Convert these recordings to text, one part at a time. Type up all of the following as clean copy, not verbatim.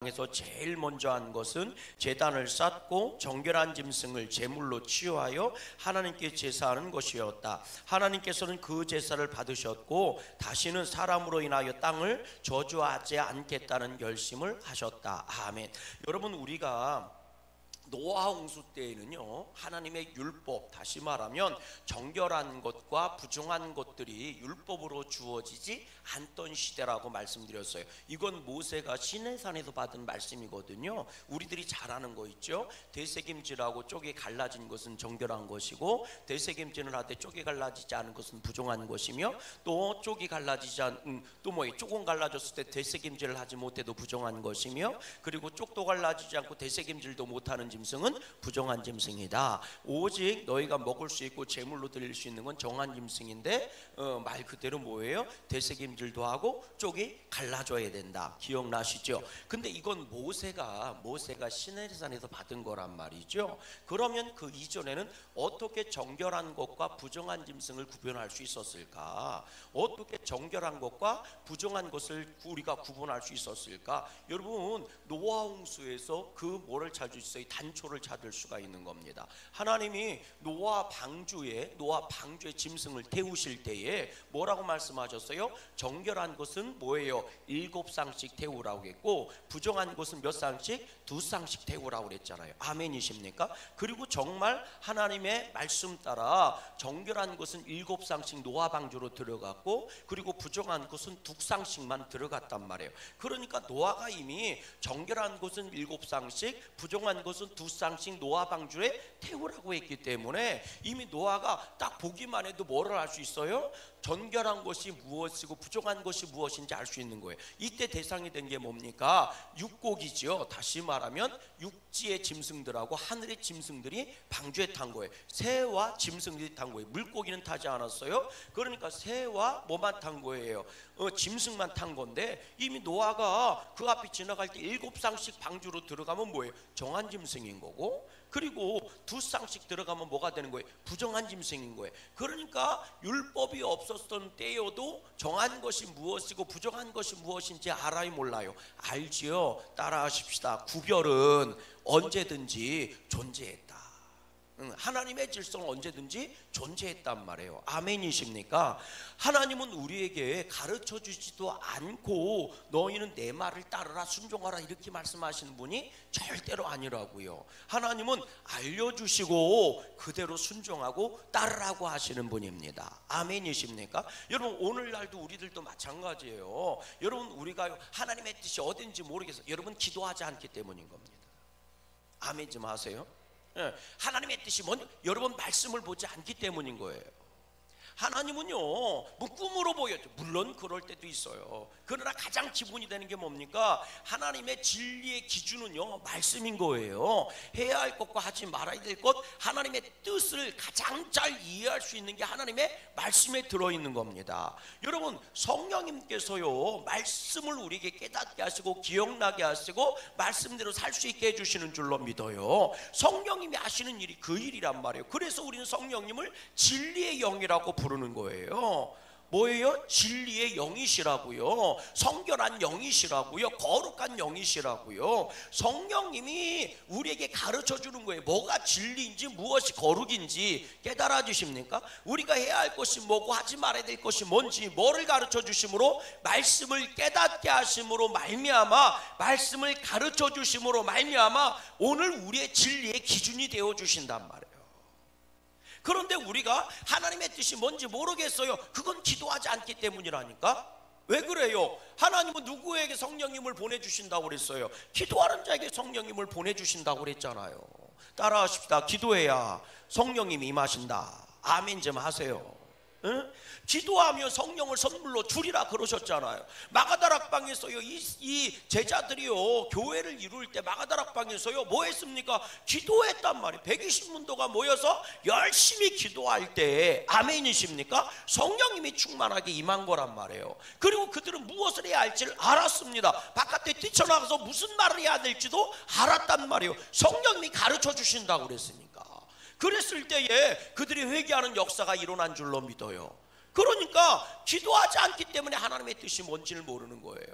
에서 제일 먼저 한 것은 제단을 쌓고 정결한 짐승을 제물로 치유하여 하나님께 제사하는 것이었다. 하나님께서는 그 제사를 받으셨고 다시는 사람으로 인하여 땅을 저주하지 않겠다는 결심을 하셨다. 아멘. 여러분, 우리가 노아 홍수 때에는요, 하나님의 율법, 다시 말하면 정결한 것과 부정한 것들이 율법으로 주어지지 않던 시대라고 말씀드렸어요. 이건 모세가 시내산에서 받은 말씀이거든요. 우리들이 잘 아는 거 있죠. 되새김질하고 쪽이 갈라진 것은 정결한 것이고, 되새김질을 할 때 쪽이 갈라지지 않은 것은 부정한 것이며, 또 쪽이 갈라지지 않은 쪽은 갈라졌을 때 되새김질을 하지 못해도 부정한 것이며, 그리고 쪽도 갈라지지 않고 되새김질도 못하는 짐승은 부정한 짐승이다. 오직 너희가 먹을 수 있고 제물로 드릴 수 있는 건 정한 짐승인데, 말 그대로 뭐예요? 되새김질도 하고 쪽이 갈라져야 된다. 기억나시죠? 근데 이건 모세가 시내산에서 받은 거란 말이죠. 그러면 그 이전에는 어떻게 정결한 것과 부정한 짐승을 구별할 수 있었을까? 어떻게 정결한 것과 부정한 것을 우리가 구분할 수 있었을까? 여러분, 노아 홍수에서 그 뭐를 찾을 수 있어요? 단초를 찾을 수가 있는 겁니다. 하나님이 노아 방주에 짐승을 태우실 때에 뭐라고 말씀하셨어요? 정결한 것은 뭐예요? 7쌍씩 태우라고 했고, 부정한 것은 몇 쌍씩? 2쌍씩 태우라고 그랬잖아요. 아멘이십니까? 그리고 정말 하나님의 말씀 따라 정결한 것은 7쌍씩 노아 방주로 들어갔고, 그리고 부정한 것은 2쌍씩만 들어갔단 말이에요. 그러니까 노아가 이미 정결한 것은 7쌍씩, 부정한 것은 2쌍씩 노아 방주에 태우라고 했기 때문에 이미 노아가 딱 보기만 해도 뭐를 알 수 있어요? 정결한 것이 무엇이고 부정한 것이 무엇인지 알 수 있는 거예요. 이때 대상이 된 게 뭡니까? 육고기죠. 다시 말하면 육지의 짐승들하고 하늘의 짐승들이 방주에 탄 거예요. 새와 짐승들이 탄 거예요. 물고기는 타지 않았어요. 그러니까 새와 뭐만 탄 거예요? 짐승만 탄 건데, 이미 노아가 그 앞에 지나갈 때 7쌍씩 방주로 들어가면 뭐예요? 정한 짐승인 거고, 그리고 2쌍씩 들어가면 뭐가 되는 거예요? 부정한 짐승인 거예요. 그러니까 율법이 없었던 때여도 정한 것이 무엇이고 부정한 것이 무엇인지 알아요, 몰라요? 알지요. 따라하십시다. 구별은 언제든지 존재했다. 하나님의 질서는 언제든지 존재했단 말이에요. 아멘이십니까? 하나님은 우리에게 가르쳐 주지도 않고 너희는 내 말을 따르라, 순종하라 이렇게 말씀하시는 분이 절대로 아니라고요. 하나님은 알려주시고 그대로 순종하고 따르라고 하시는 분입니다. 아멘이십니까? 여러분, 오늘날도 우리들도 마찬가지예요. 여러분, 우리가 하나님의 뜻이 어딘지 모르겠어요. 여러분, 기도하지 않기 때문인 겁니다. 아멘 좀 하세요. 하나님의 뜻이 뭔지 여러분 말씀을 보지 않기 때문인 거예요. 하나님은요, 뭐 꿈으로 보였죠. 물론 그럴 때도 있어요. 그러나 가장 기본이 되는 게 뭡니까? 하나님의 진리의 기준은요, 말씀인 거예요. 해야 할 것과 하지 말아야 될 것, 하나님의 뜻을 가장 잘 이해할 수 있는 게 하나님의 말씀에 들어있는 겁니다. 여러분, 성령님께서요, 말씀을 우리에게 깨닫게 하시고 기억나게 하시고 말씀대로 살 수 있게 해주시는 줄로 믿어요. 성령님이 하시는 일이 그 일이란 말이에요. 그래서 우리는 성령님을 진리의 영이라고 부르는 거예요. 뭐예요? 진리의 영이시라고요. 성결한 영이시라고요. 거룩한 영이시라고요. 성령님이 우리에게 가르쳐 주는 거예요. 뭐가 진리인지 무엇이 거룩인지 깨달아 주십니까? 우리가 해야 할 것이 뭐고 하지 말아야 될 것이 뭔지 뭐를 가르쳐 주심으로, 말씀을 깨닫게 하심으로 말미암아, 말씀을 가르쳐 주심으로 말미암아 오늘 우리의 진리의 기준이 되어 주신단 말이에요. 그런데 우리가 하나님의 뜻이 뭔지 모르겠어요. 그건 기도하지 않기 때문이라니까. 왜 그래요? 하나님은 누구에게 성령님을 보내주신다고 그랬어요? 기도하는 자에게 성령님을 보내주신다고 그랬잖아요. 따라하십시다. 기도해야 성령님이 임하신다. 아멘 좀 하세요. 응? 기도하며 성령을 선물로 주리라 그러셨잖아요. 마가다락방에서요, 이 제자들이요, 교회를 이룰 때 마가다락방에서요, 뭐 했습니까? 기도했단 말이에요. 120문도가 모여서 열심히 기도할 때, 아멘이십니까? 성령님이 충만하게 임한 거란 말이에요. 그리고 그들은 무엇을 해야 할지를 알았습니다. 바깥에 뛰쳐나가서 무슨 말을 해야 될지도 알았단 말이에요. 성령님이 가르쳐 주신다고 그랬으니까. 그랬을 때에 그들이 회개하는 역사가 일어난 줄로 믿어요. 그러니까 기도하지 않기 때문에 하나님의 뜻이 뭔지를 모르는 거예요.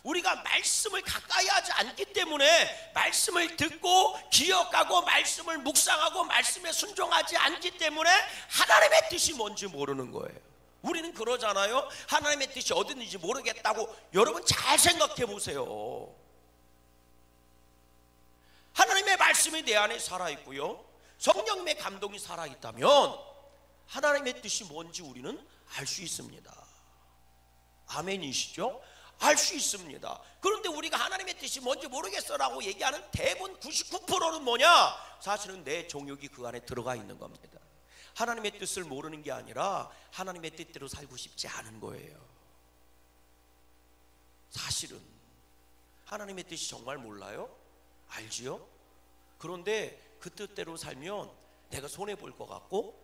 우리가 말씀을 가까이 하지 않기 때문에, 말씀을 듣고 기억하고 말씀을 묵상하고 말씀에 순종하지 않기 때문에 하나님의 뜻이 뭔지 모르는 거예요. 우리는 그러잖아요. 하나님의 뜻이 어딘지 모르겠다고. 여러분 잘 생각해 보세요. 하나님의 말씀이 내 안에 살아있고요, 성령님의 감동이 살아있다면 하나님의 뜻이 뭔지 우리는 알 수 있습니다. 아멘이시죠? 알 수 있습니다. 그런데 우리가 하나님의 뜻이 뭔지 모르겠어라고 얘기하는 대부분 99%는 뭐냐? 사실은 내 정욕이 그 안에 들어가 있는 겁니다. 하나님의 뜻을 모르는 게 아니라 하나님의 뜻대로 살고 싶지 않은 거예요. 사실은 하나님의 뜻이 정말 몰라요? 알지요? 그런데 그 뜻대로 살면 내가 손해볼 것 같고,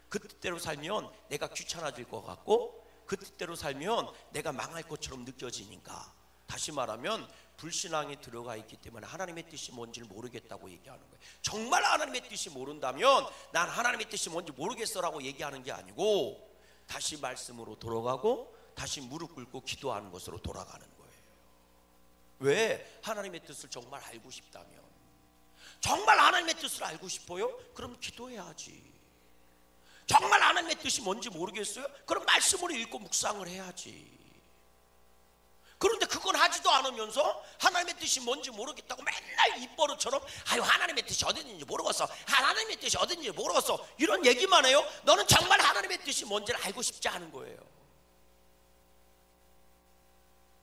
그 뜻대로 살면 내가 귀찮아질 것 같고, 그 뜻대로 살면 내가 망할 것처럼 느껴지니까, 다시 말하면 불신앙에 들어가 있기 때문에 하나님의 뜻이 뭔지를 모르겠다고 얘기하는 거예요. 정말 하나님의 뜻이 모른다면 난 하나님의 뜻이 뭔지 모르겠어라고 얘기하는 게 아니고, 다시 말씀으로 돌아가고 다시 무릎 꿇고 기도하는 것으로 돌아가는 거예요. 왜? 하나님의 뜻을 정말 알고 싶다면, 정말 하나님의 뜻을 알고 싶어요? 그럼 기도해야지. 정말 하나님의 뜻이 뭔지 모르겠어요? 그럼 말씀으로 읽고 묵상을 해야지. 그런데 그건 하지도 않으면서 하나님의 뜻이 뭔지 모르겠다고 맨날 입버릇처럼 아유 하나님의 뜻이 어딘지 모르겠어, 하나님의 뜻이 어딘지 모르겠어, 이런 얘기만 해요. 너는 정말 하나님의 뜻이 뭔지를 알고 싶지 않은 거예요.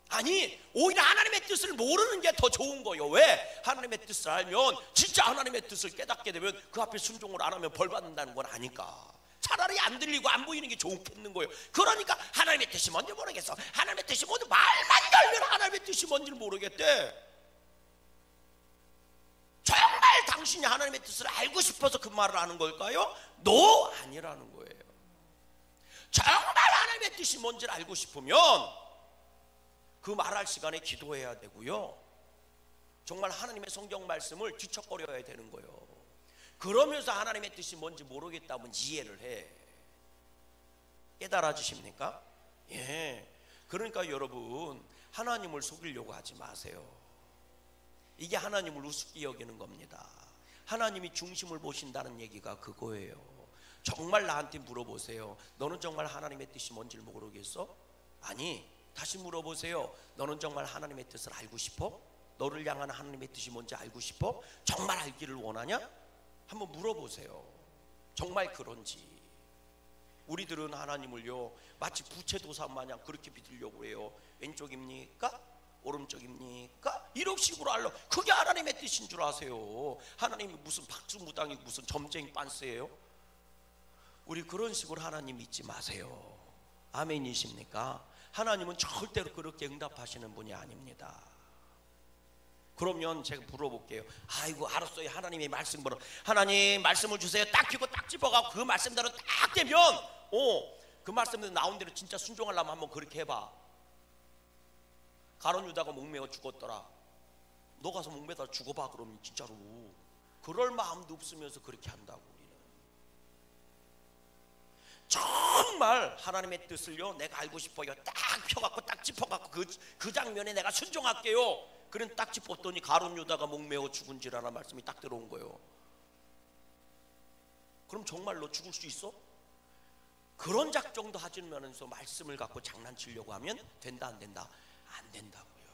아니, 오히려 하나님의 뜻을 모르는 게 더 좋은 거예요. 왜? 하나님의 뜻을 알면, 진짜 하나님의 뜻을 깨닫게 되면 그 앞에 순종을 안 하면 벌 받는다는 건 아니까. 차라리 안 들리고 안 보이는 게 좋겠는 거예요. 그러니까 하나님의 뜻이 뭔지 모르겠어, 하나님의 뜻이 뭔지, 말만 걸면 하나님의 뜻이 뭔지를 모르겠대. 정말 당신이 하나님의 뜻을 알고 싶어서 그 말을 하는 걸까요? 노, 아니라는 거예요. 정말 하나님의 뜻이 뭔지를 알고 싶으면 그 말할 시간에 기도해야 되고요, 정말 하나님의 성경 말씀을 뒤척거려야 되는 거예요. 그러면서 하나님의 뜻이 뭔지 모르겠다면 이해를 해. 깨달아지십니까? 예. 그러니까 여러분, 하나님을 속이려고 하지 마세요. 이게 하나님을 우습게 여기는 겁니다. 하나님이 중심을 보신다는 얘기가 그거예요. 정말 나한테 물어보세요. 너는 정말 하나님의 뜻이 뭔지를 모르겠어? 아니, 다시 물어보세요. 너는 정말 하나님의 뜻을 알고 싶어? 너를 향한 하나님의 뜻이 뭔지 알고 싶어? 정말 알기를 원하냐? 한번 물어보세요. 정말 그런지. 우리들은 하나님을요 마치 부채도사 마냥 그렇게 믿으려고 해요. 왼쪽입니까? 오른쪽입니까? 이런 식으로 알려. 그게 하나님의 뜻인 줄 아세요. 하나님이 무슨 박수무당이 무슨 점쟁이 빤스예요? 우리 그런 식으로 하나님 믿지 마세요. 아멘이십니까? 하나님은 절대로 그렇게 응답하시는 분이 아닙니다. 그러면 제가 물어볼게요. 아이고 알았어요, 하나님의 말씀 보러 하나님 말씀을 주세요. 딱 쥐고 딱 집어가고 그 말씀대로 딱 되면 그 말씀대로 나온 대로 진짜 순종하려면 한번 그렇게 해봐. 가룟 유다가 목매어 죽었더라. 너 가서 목매다 죽어봐. 그러면 진짜로 그럴 마음도 없으면서 그렇게 한다고. 우리는 정말 하나님의 뜻을요 내가 알고 싶어요. 딱 펴갖고 딱 짚어갖고 그 장면에 내가 순종할게요. 그런 딱 짚었더니 가룟 유다가 목매어 죽은지라는 말씀이 딱 들어온 거예요. 그럼 정말 너 죽을 수 있어? 그런 작정도 하지 않으면서 말씀을 갖고 장난치려고 하면 된다 안 된다? 안 된다고요.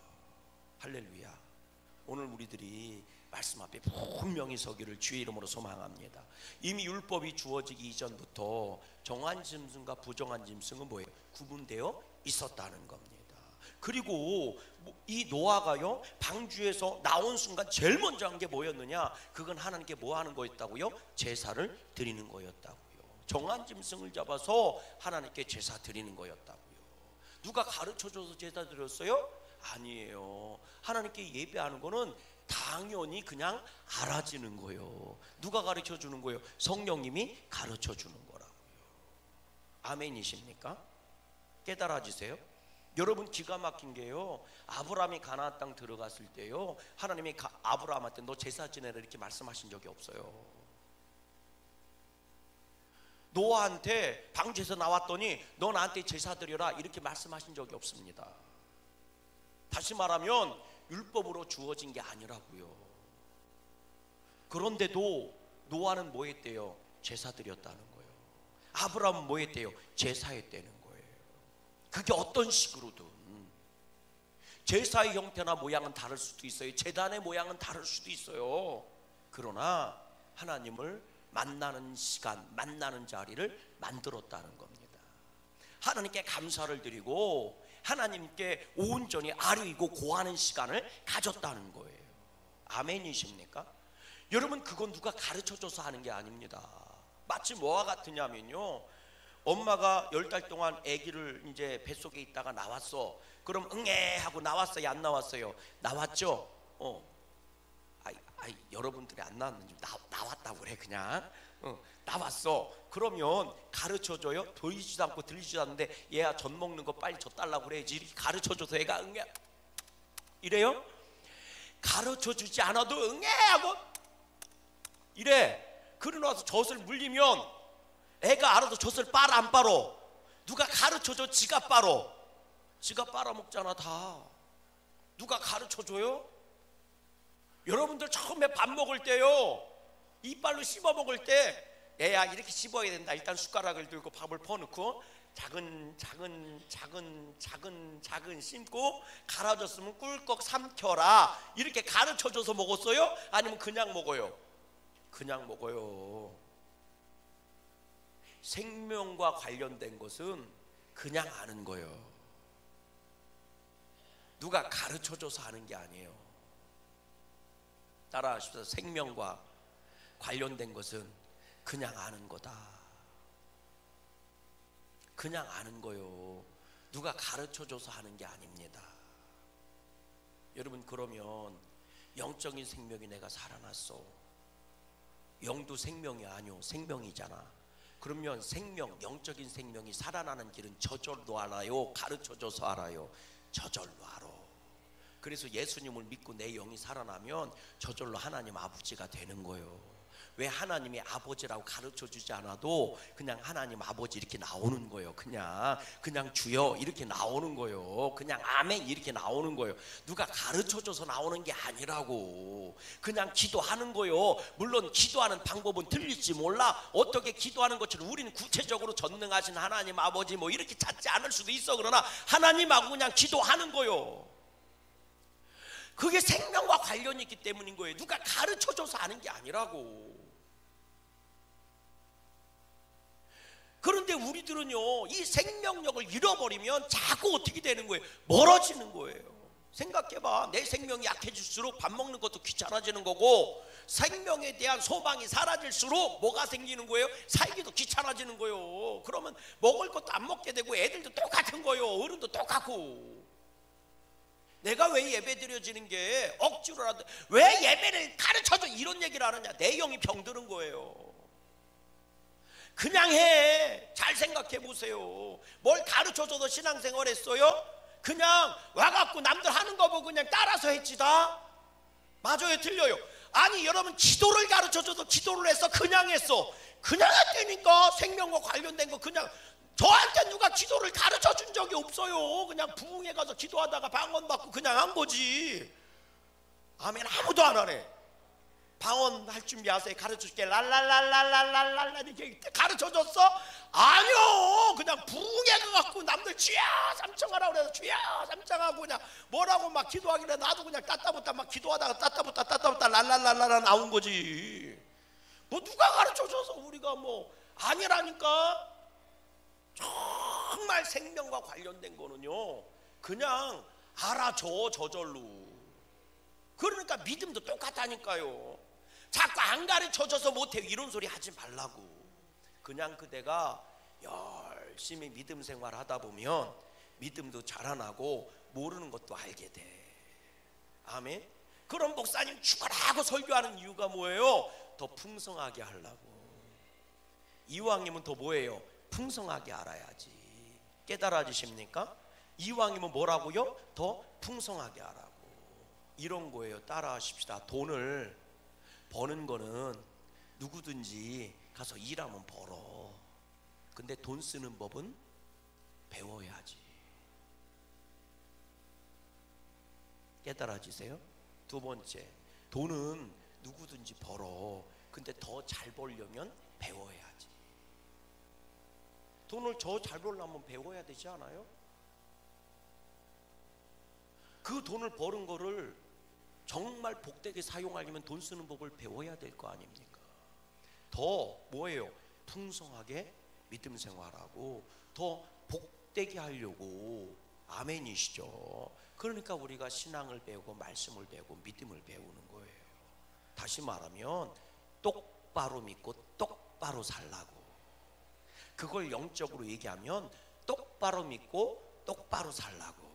할렐루야. 오늘 우리들이 말씀 앞에 분명히 서기를 주의 이름으로 소망합니다. 이미 율법이 주어지기 이전부터 정한 짐승과 부정한 짐승은 뭐예요? 구분되어 있었다는 겁니다. 그리고 이 노아가요 방주에서 나온 순간 제일 먼저 한 게 뭐였느냐? 그건 하나님께 뭐 하는 거였다고요? 제사를 드리는 거였다고요. 정한 짐승을 잡아서 하나님께 제사 드리는 거였다고요. 누가 가르쳐줘서 제사 드렸어요? 아니에요. 하나님께 예배하는 거는 당연히 그냥 알아지는 거예요. 누가 가르쳐주는 거예요? 성령님이 가르쳐주는 거라고요. 아멘이십니까? 깨달아지세요? 여러분 기가 막힌 게요, 아브라함이 가나안 땅 들어갔을 때요 하나님이 아브라함한테 너 제사 지내라 이렇게 말씀하신 적이 없어요. 노아한테 방주에서 나왔더니 너 나한테 제사 드려라 이렇게 말씀하신 적이 없습니다. 다시 말하면 율법으로 주어진 게 아니라고요. 그런데도 노아는 뭐 했대요? 제사 드렸다는 거예요. 아브라함은 뭐 했대요? 제사했다는 거예요. 그게 어떤 식으로든 제사의 형태나 모양은 다를 수도 있어요. 제단의 모양은 다를 수도 있어요. 그러나 하나님을 만나는 시간, 만나는 자리를 만들었다는 겁니다. 하나님께 감사를 드리고 하나님께 온전히 아뢰고 고하는 시간을 가졌다는 거예요. 아멘이십니까? 여러분, 그건 누가 가르쳐줘서 하는 게 아닙니다. 마치 뭐와 같으냐면요, 엄마가 10달 동안 아기를 이제 뱃속에 있다가 나왔어. 그럼 응애 하고 나왔어요, 안 나왔어요? 나왔죠? 여러분들이 안 나왔는지 나왔다고 그래 그냥. 나왔어. 그러면 가르쳐줘요? 보이지도 않고 들리지도 않는데 얘야 젖 먹는 거 빨리 젖 달라고 그래야지. 이렇게 가르쳐줘서 애가 응애 이래요? 가르쳐주지 않아도 응애 하고 이래. 그러고 나서 젖을 물리면 애가 알아서 젖을 빨아 안 빨어? 누가 가르쳐줘? 지가 빨어. 지가 빨아먹잖아 다. 누가 가르쳐줘요? 여러분들 처음에 밥 먹을 때요, 이빨로 씹어 먹을 때 애야 이렇게 씹어야 된다. 일단 숟가락을 들고 밥을 퍼놓고 작은 씹고 갈아줬으면 꿀꺽 삼켜라. 이렇게 가르쳐줘서 먹었어요? 아니면 그냥 먹어요? 그냥 먹어요. 생명과 관련된 것은 그냥 아는 거예요. 누가 가르쳐줘서 하는 게 아니에요. 따라하십시오. 생명과 관련된 것은 그냥 아는 거다. 그냥 아는 거요. 누가 가르쳐줘서 하는 게 아닙니다. 여러분, 그러면 영적인 생명이 내가 살아났어. 영도 생명이 아니오. 생명이잖아. 그러면 생명, 영적인 생명이 살아나는 길은 저절로 알아요? 가르쳐줘서 알아요? 저절로 알아. 그래서 예수님을 믿고 내 영이 살아나면 저절로 하나님 아버지가 되는 거예요. 왜? 하나님이 아버지라고 가르쳐주지 않아도 그냥 하나님 아버지 이렇게 나오는 거예요. 그냥 주여 이렇게 나오는 거예요. 그냥 아멘 이렇게 나오는 거예요. 누가 가르쳐줘서 나오는 게 아니라고. 그냥 기도하는 거예요. 물론 기도하는 방법은 틀릴지 몰라. 어떻게 기도하는 것처럼 우리는 구체적으로 전능하신 하나님 아버지 뭐 이렇게 찾지 않을 수도 있어. 그러나 하나님하고 그냥 기도하는 거예요. 그게 생명과 관련이 있기 때문인 거예요. 누가 가르쳐줘서 하는 게 아니라고. 그런데 우리들은요, 이 생명력을 잃어버리면 자꾸 어떻게 되는 거예요? 멀어지는 거예요. 생각해봐. 내 생명이 약해질수록 밥 먹는 것도 귀찮아지는 거고, 생명에 대한 소망이 사라질수록 뭐가 생기는 거예요? 살기도 귀찮아지는 거예요. 그러면 먹을 것도 안 먹게 되고 애들도 똑같은 거예요. 어른도 똑같고. 내가 왜 예배 드려지는 게 억지로라도 왜 예배를 가르쳐줘 이런 얘기를 하느냐. 내 영이 병드는 거예요. 그냥 해. 잘 생각해 보세요. 뭘 가르쳐줘도 신앙생활 했어요? 그냥 와갖고 남들 하는 거 보고 그냥 따라서 했지 다? 맞아요? 틀려요? 아니 여러분, 기도를 가르쳐줘도 기도를 했어? 그냥 했어? 그냥 했다니까. 생명과 관련된 거 그냥. 저한테 누가 기도를 가르쳐 준 적이 없어요. 그냥 부흥회 가서 기도하다가 방언 받고 그냥 한 거지. 아멘. 아무도 안 하네. 방언 할 준비하세요. 가르쳐 줄게. 랄랄랄랄랄랄랄 이렇게 가르쳐 줬어? 아니요. 그냥 부흥회 가갖고 남들 주여 삼청하라고 그래서 주여 삼청하고 그냥 뭐라고 막 기도하길래 나도 그냥 따따붙다 막 기도하다가 따따붙다 랄랄랄랄 나온 거지. 뭐 누가 가르쳐 줘서 우리가 뭐 아니라니까. 정말 생명과 관련된 거는요, 그냥 알아줘 저절로. 그러니까 믿음도 똑같다니까요. 자꾸 안 가르쳐줘서 못해요 이런 소리 하지 말라고. 그냥 그대가 열심히 믿음 생활 하다 보면 믿음도 자라나고 모르는 것도 알게 돼. 아멘. 그럼 목사님 죽어라고 설교하는 이유가 뭐예요? 더 풍성하게 하려고. 이왕이면 더 뭐예요? 풍성하게 알아야지. 깨달아지십니까? 이왕이면 뭐라고요? 더 풍성하게 하라고. 이런 거예요. 따라하십시다. 돈을 버는 거는 누구든지 가서 일하면 벌어. 근데 돈 쓰는 법은 배워야지. 깨달아지세요? 두 번째, 돈은 누구든지 벌어. 근데 더 잘 벌려면 배워야지. 돈을 더 잘 벌려면 배워야 되지 않아요? 그 돈을 버는 거를 정말 복되게 사용하려면 돈 쓰는 법을 배워야 될 거 아닙니까? 더 뭐예요? 풍성하게 믿음 생활하고 더 복되게 하려고. 아멘이시죠? 그러니까 우리가 신앙을 배우고 말씀을 배우고 믿음을 배우는 거예요. 다시 말하면 똑바로 믿고 똑바로 살라고. 그걸 영적으로 얘기하면 똑바로 믿고 똑바로 살라고.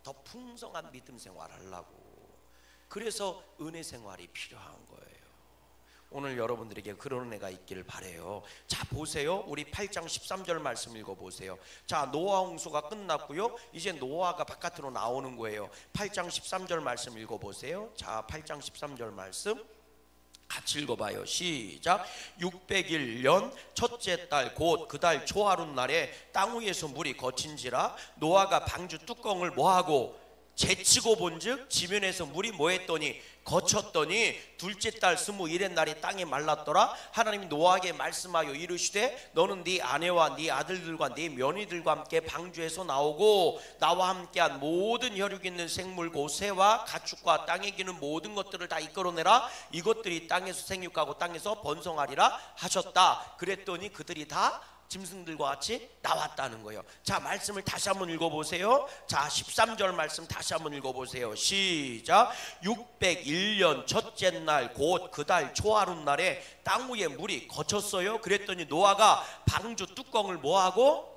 더 풍성한 믿음 생활하려고. 그래서 은혜 생활이 필요한 거예요. 오늘 여러분들에게 그런 은혜가 있기를 바라요. 자, 보세요. 우리 8장 13절 말씀 읽어보세요. 자, 노아 홍수가 끝났고요. 이제 노아가 바깥으로 나오는 거예요. 8장 13절 말씀 읽어보세요. 자, 8장 13절 말씀 같이 읽어봐요. 시작. 601년 첫째 달 곧 그 달 초하룻 날에 땅 위에서 물이 거친지라 노아가 방주 뚜껑을 뭐하고 제치고 본즉 지면에서 물이 뭐했더니 거쳤더니 둘째 달 21의 날이 땅에 말랐더라. 하나님이 노아에게 말씀하여 이르시되 너는 네 아내와 네 아들들과 네 며느리들과 함께 방주에서 나오고 나와 함께한 모든 혈육 있는 생물 곧 새와 가축과 땅에 기는 모든 것들을 다 이끌어내라. 이것들이 땅에서 생육하고 땅에서 번성하리라 하셨다. 그랬더니 그들이 다 짐승들과 같이 나왔다는 거예요. 자, 말씀을 다시 한번 읽어보세요. 자, 13절 말씀 다시 한번 읽어보세요. 시작. 601년 첫째 날 곧 그 달 초하룻 날에 땅 위에 물이 거쳤어요. 그랬더니 노아가 방주 뚜껑을 뭐하고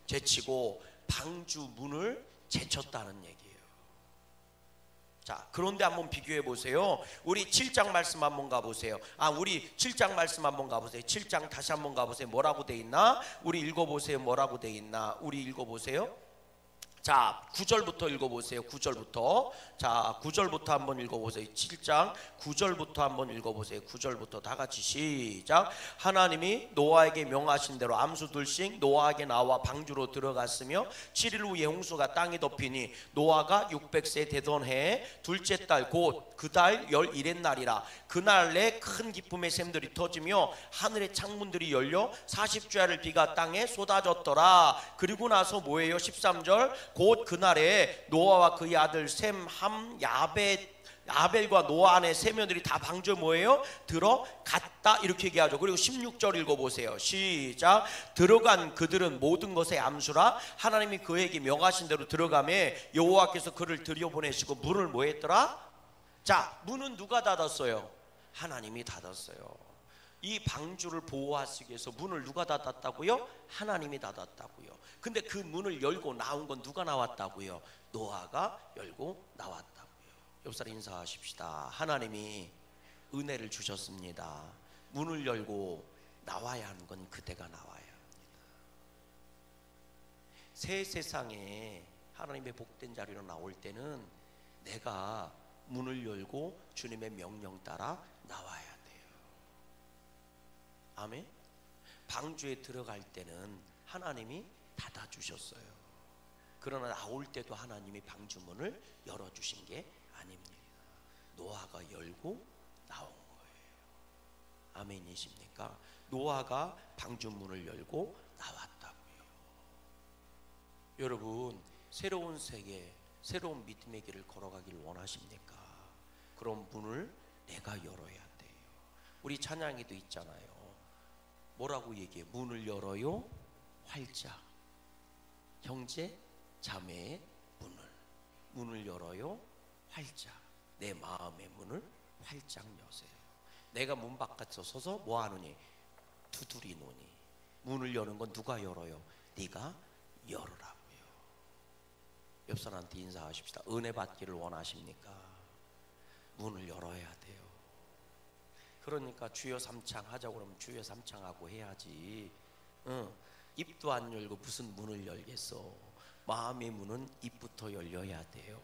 제치고 방주 문을 제쳤다는 얘기예요. 자, 그런데 한번 비교해 보세요. 우리 7장 말씀 한번 가보세요. 우리 7장 말씀 한번 가보세요. 7장 다시 한번 가보세요. 뭐라고 돼 있나? 우리 읽어보세요. 뭐라고 돼 있나? 우리 읽어보세요. 자, 9절부터 읽어보세요. 9절부터. 자, 9절부터 한번 읽어보세요. 7장 9절부터 한번 읽어보세요. 9절부터 다 같이 시작. 하나님이 노아에게 명하신 대로 암수들씩 노아에게 나와 방주로 들어갔으며 7일 후에 홍수가 땅이 덮이니 노아가 600세 되던 해에 둘째 달 곧 그 달 11의 날이라. 그날에 큰 기쁨의 샘들이 터지며 하늘의 창문들이 열려 40주야를 비가 땅에 쏟아졌더라. 그리고 나서 뭐예요? 13절. 곧 그날에 노아와 그의 아들 셈, 함, 야벨과 노아 안에 세 며느리 다 방주에 뭐예요? 들어갔다. 이렇게 얘기하죠. 그리고 16절 읽어보세요. 시작. 들어간 그들은 모든 것의 암수라. 하나님이 그에게 명하신 대로 들어가매 여호와께서 그를 들여보내시고 문을 뭐 했더라? 자, 문은 누가 닫았어요? 하나님이 닫았어요. 이 방주를 보호하기 위해서 문을 누가 닫았다고요? 하나님이 닫았다고요. 근데 그 문을 열고 나온 건 누가 나왔다고요? 노아가 열고 나왔다고요. 옆 사람 인사하십시다. 하나님이 은혜를 주셨습니다. 문을 열고 나와야 하는 건 그대가 나와야 합니다. 새 세상에 하나님의 복된 자리로 나올 때는 내가 문을 열고 주님의 명령 따라 나와야 돼요. 아멘. 방주에 들어갈 때는 하나님이 닫아주셨어요. 그러나 나올 때도 하나님이 방주문을 열어주신 게 아닙니다. 노아가 열고 나온 거예요. 아멘이십니까? 노아가 방주문을 열고 나왔다고요. 여러분, 새로운 세계, 새로운 믿음의 길을 걸어가기를 원하십니까? 그런 문을 내가 열어야 돼요. 우리 찬양에도 있잖아요. 뭐라고 얘기해? 문을 열어요 활짝. 형제 자매의 문을 열어요 활짝. 내 마음의 문을 활짝 여세요. 내가 문 바깥에 서서 뭐 하느니? 두드리노니. 문을 여는 건 누가 열어요? 네가 열으라고요. 옆 사람한테 인사하십시다. 은혜 받기를 원하십니까? 문을 열어야 돼요. 그러니까 주여 삼창 하자고 그러면 주여 삼창하고 해야지. 입도 안 열고 무슨 문을 열겠어. 마음의 문은 입부터 열려야 돼요.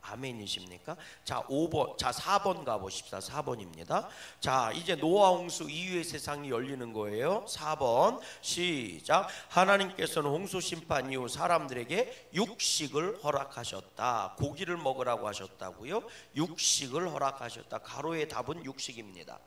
아멘이십니까? 자, 5번, 자 4번 가보십시다. 4번입니다. 자, 이제 노아 홍수 이후의 세상이 열리는 거예요. 4번 시작. 하나님께서는 홍수 심판 이후 사람들에게 육식을 허락하셨다. 고기를 먹으라고 하셨다고요? 육식을 허락하셨다. 가로의 답은 육식입니다.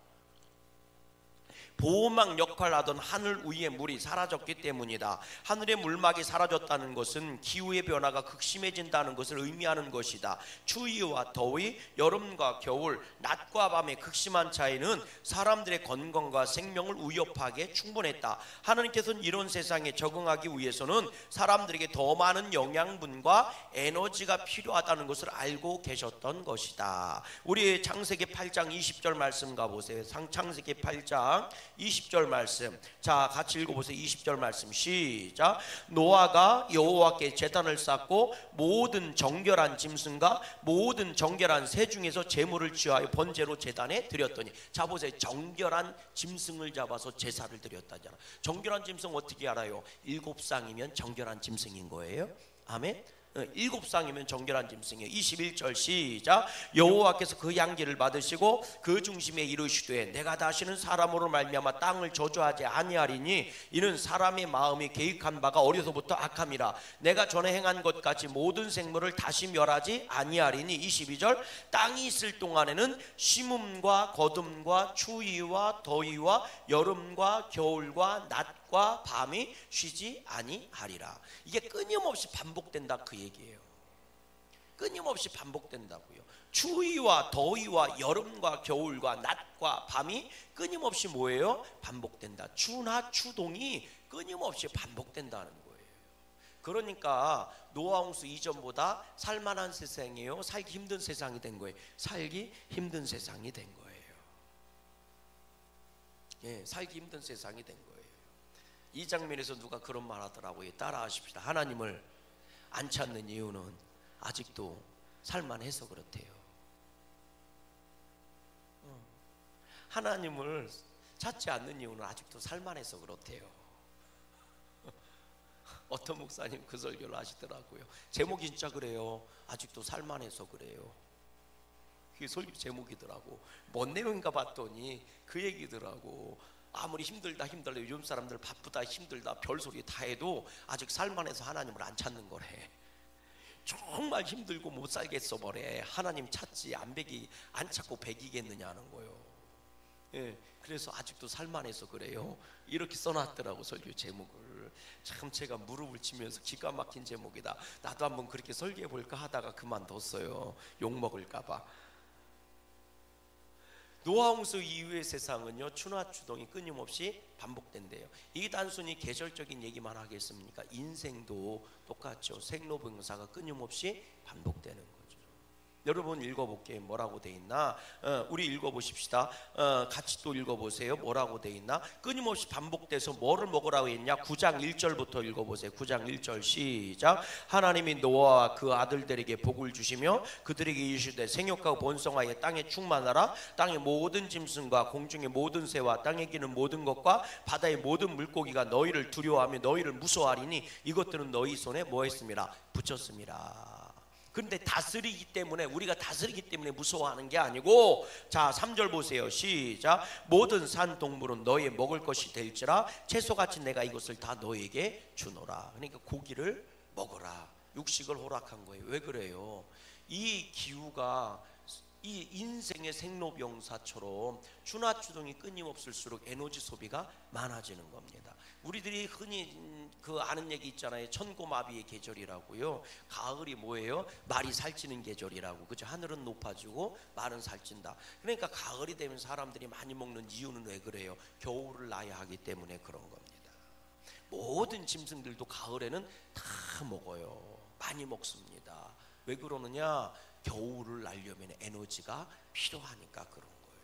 보호막 역할을 하던 하늘 위의 물이 사라졌기 때문이다. 하늘의 물막이 사라졌다는 것은 기후의 변화가 극심해진다는 것을 의미하는 것이다. 추위와 더위, 여름과 겨울, 낮과 밤의 극심한 차이는 사람들의 건강과 생명을 위협하기에 충분했다. 하나님께서는 이런 세상에 적응하기 위해서는 사람들에게 더 많은 영양분과 에너지가 필요하다는 것을 알고 계셨던 것이다. 우리 창세기 8장 20절 말씀 가보세요. 창세기 8장 20절 말씀. 자, 같이 읽어보세요. 20절 말씀 시작. 노아가 여호와께 제단을 쌓고 모든 정결한 짐승과 모든 정결한 새 중에서 제물을 취하여 번제로 제단에 드렸더니. 자 보세요. 정결한 짐승을 잡아서 제사를 드렸다잖아. 정결한 짐승 어떻게 알아요? 7쌍이면 정결한 짐승인 거예요. 아멘. 7쌍이면 정결한 짐승이에요. 21절 시작. 여호와께서 그 양기를 받으시고 그 중심에 이르시되 내가 다시는 사람으로 말미암아 땅을 저주하지 아니하리니 이는 사람의 마음이 계획한 바가 어려서부터 악함이라. 내가 전에 행한 것 같이 모든 생물을 다시 멸하지 아니하리니. 22절. 땅이 있을 동안에는 심음과 거둠과 추위와 더위와 여름과 겨울과 낮과 밤이 쉬지 아니하리라. 이게 끊임없이 반복된다 그 얘기예요. 끊임없이 반복된다고요. 추위와 더위와 여름과 겨울과 낮과 밤이 끊임없이 뭐예요? 반복된다. 추나 추동이 끊임없이 반복된다는 거예요. 그러니까 노아 홍수 이전보다 살만한 세상이에요? 살기 힘든 세상이 된 거예요? 살기 힘든 세상이 된 거예요. 예, 살기 힘든 세상이 된 거예요. 이 장면에서 누가 그런 말 하더라고요. 따라 하십시다. 하나님을 안 찾는 이유는 아직도 살만해서 그렇대요. 하나님을 찾지 않는 이유는 아직도 살만해서 그렇대요. 어떤 목사님 그 설교를 하시더라고요. 제목이 진짜 그래요. 아직도 살만해서 그래요. 그게 설교 제목이더라고. 뭔 내용인가 봤더니 그 얘기더라고. 아무리 힘들다 요즘 사람들 바쁘다 힘들다 별소리 다 해도 아직 살만해서 하나님을 안 찾는 거래. 정말 힘들고 못 살겠어 뭐래. 하나님 찾지 안 찾고 배기겠느냐는 거예요. 예, 그래서 아직도 살만해서 그래요. 이렇게 써놨더라고 설교 제목을. 참 제가 무릎을 치면서 기가 막힌 제목이다. 나도 한번 그렇게 설교해 볼까 하다가 그만뒀어요. 욕먹을까 봐. 노아 홍수 이후의 세상은요, 추나 추동이 끊임없이 반복된대요. 이게 단순히 계절적인 얘기만 하겠습니까? 인생도 똑같죠. 생로병사가 끊임없이 반복되는 거죠. 여러분 읽어볼게요. 뭐라고 돼 있나? 우리 읽어보십시다. 같이 또 읽어보세요. 뭐라고 돼 있나? 끊임없이 반복돼서 뭐를 먹으라고 했냐? 9장 1절부터 읽어보세요. 9장 1절 시작. 하나님이 노아와 그 아들들에게 복을 주시며 그들에게 이르시되 생육하고 번성하여 땅에 충만하라. 땅의 모든 짐승과 공중의 모든 새와 땅에 기는 모든 것과 바다의 모든 물고기가 너희를 두려워하며 너희를 무서워하리니 이것들은 너희 손에 뭐 했습니다? 붙였습니다. 그런데 다스리기 때문에 우리가 다스리기 때문에 무서워하는 게 아니고, 자 3절 보세요. 시작. 모든 산 동물은 너의 먹을 것이 될지라 채소같이 내가 이것을 다 너에게 주노라. 그러니까 고기를 먹어라. 육식을 허락한 거예요. 왜 그래요? 이 기후가 이 인생의 생로병사처럼 추나 추동이 끊임없을수록 에너지 소비가 많아지는 겁니다. 우리들이 흔히 그 아는 얘기 있잖아요. 천고마비의 계절이라고요. 가을이 뭐예요? 말이 살찌는 계절이라고. 그죠? 하늘은 높아지고 말은 살찐다. 그러니까 가을이 되면 사람들이 많이 먹는 이유는 왜 그래요? 겨울을 나야 하기 때문에 그런 겁니다. 모든 짐승들도 가을에는 다 먹어요. 많이 먹습니다. 왜 그러느냐? 겨울을 날려면 에너지가 필요하니까 그런 거예요.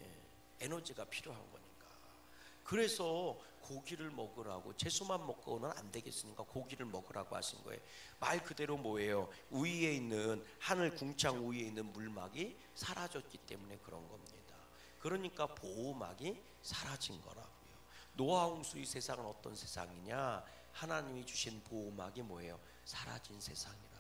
예, 에너지가 필요한 거니까. 그래서 고기를 먹으라고, 채소만 먹고는 안 되겠으니까 고기를 먹으라고 하신 거예요. 말 그대로 뭐예요? 위에 있는 하늘 궁창 위에 있는 물막이 사라졌기 때문에 그런 겁니다. 그러니까 보호막이 사라진 거라고요. 노아 홍수의 세상은 어떤 세상이냐? 하나님이 주신 보호막이 뭐예요? 사라진 세상이라.